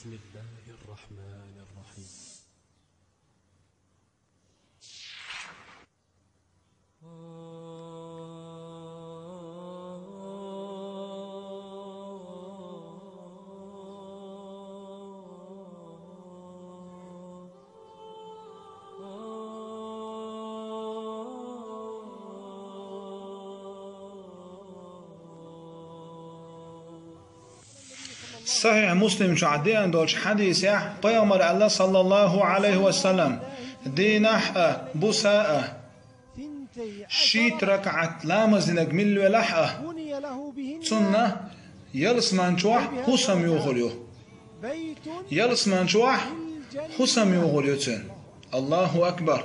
بسم الله الرحمن الرحيم. صحيح مسلم شعدين دولش حديث يا بيامر الله صلى الله عليه وسلم دينح بوساء شيت ركعت لامز نجمل ولحة سنة يلس منشوح حسم يغليو يلس منشوح حسم يغليو الله أكبر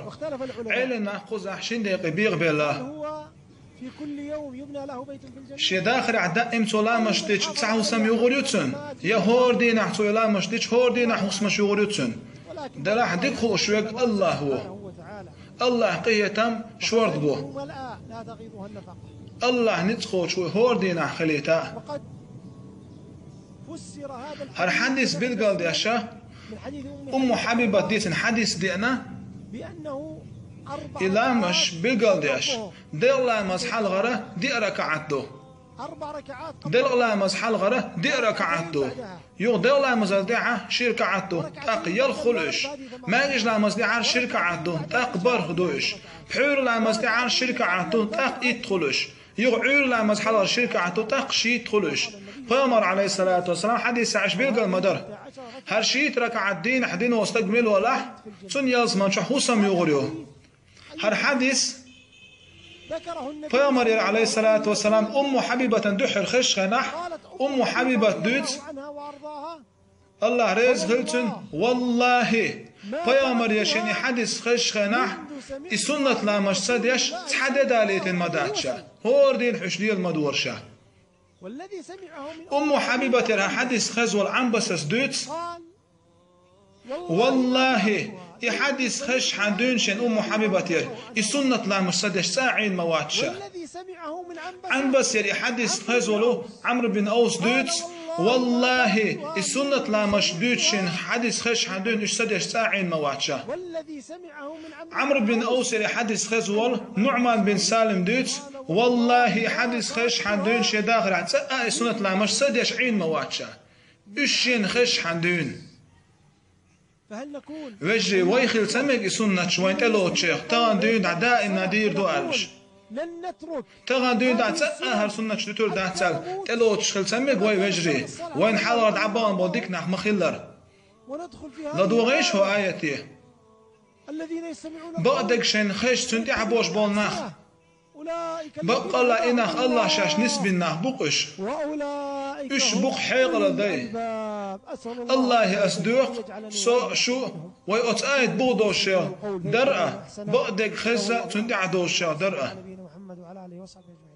علنا قزح شندق بيغ بالله في كل يوم يبنى له بيت في الجنة. شي داخل عدائم سلامش ديش تسعو سم يغريوتسن يا هوردي نحتو يلامش ديش هوردي نحوس مش يغريوتسن دلاح ديك هو شويك الله هو الله قيتم شورد بو الله نتخو شوي هوردي نحخليتا وقد فسر هذا هر حديث بالقال ديشا أم حبيبة ديتن حديث دينا بأنه إلامش بالقال ديش دير لامز حال غره دي ركعت دو 4 ركعات دير لامز حال غره دي ركعت دو يو دير لامز ديعه شركة عدو تاق يلخلش ما يجي لامز ديعه شركة عدو تاق برخدوش بحور لامز ديعه شركة عدو تاق يدخلش يو عور لامز حال شركة عدو تاق شي يدخلش فامر عليه الصلاة والسلام حديث عش بالقال مدر هر شيت ركعت دين حدين واستقبل ولا سن يزمن شحوسم يغريو هر حديث فيامر عليه الصلاة والسلام أم حبيبة دحر خش غنح أم حبيبة دوت الله ريز غلتن والله فيامر يشيني حديث خش غنح السنة لامش صديش تحدد عليتن مداتشا هور دين حشدي المدورشا أم حبيبة ترها حديث خز والعنبسس دوت والله يحدث خش حدونشن أم حبيبتير السنة لامش صدش ساعين مواتشا عن بسير يحدث خزولو عمرو بن أوس دوتس والله السنة لامش دوتشن حدث خش حدون صدش ساعين مواتشا عمرو بن أوس يحدث خزول نعمان بن سالم دوتس والله حدث خش حدونش داخل عن السنة لامش صدش عين مواتشا اشين خش حدون فهل نكون وجري ويخل سمك سنة شوين تلو تشيخ تغان دون عداء النادير دو ألش لن نترك تغان دون دا تسأهر سنة شتور دا تسال تلو تشخل سمك وي وجري وين حضرت عبان بوديك نح مخلر وندخل في لدو غيش هو آياتي الذين يستمعون بقدك شين خيش سنتي عبوش بولناخ بقى لا إنخ الله شاش نسبنا بقش وأولئك إش بق حيقر دي الله أصدق شو ويأتأيد بودوشا درأة بقدك خزة تندع دوشا درأة نبينا محمد وعلى آله وصحبه أجمعين.